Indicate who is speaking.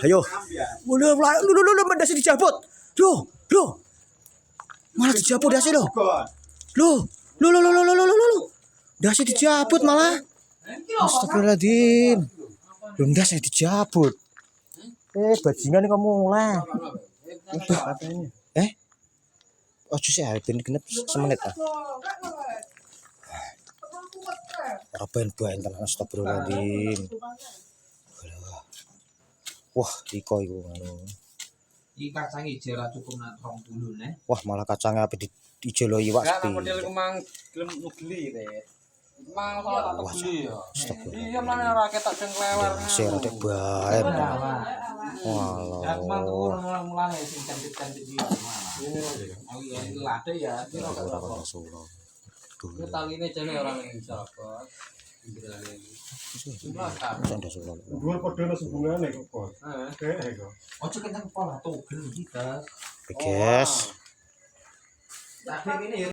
Speaker 1: ayo. Udah, dasi dicabut. Loh. Malah dicabut dasi loh. Loh. Dasi dicabut malah. Astagfirullahaladzim. Belum dasi dicabut. Bajingan ini kamu mulai. Ojo sih ben genep semenit ah. Ora ben tenan astagfirullahaladzim. Wah, iku anu.
Speaker 2: Iki kacang ijo ra cukup nang 20 ne.
Speaker 1: Wah, malah kacangnya ape ijo lo iwak
Speaker 2: Enggak,
Speaker 1: pi.
Speaker 2: model kemang gelem nugli re. Mang salah tak beli ya. Iya mana ra ketok sing klewer.
Speaker 1: Sing rada bae.
Speaker 2: Walah. Ya kemang orang mulane sing cantik-cantik iki. Oh iya, lade ya.
Speaker 1: Ora solo.
Speaker 2: Ini taline jane ora ning Sarawak. Pinggirane iki.
Speaker 1: Canda solo.
Speaker 3: Dua padha hubungane kok, Bos. Heeh kok.
Speaker 2: Ojo kentang pola togel iki, Gas.
Speaker 1: Guys.
Speaker 2: Tak ini ya.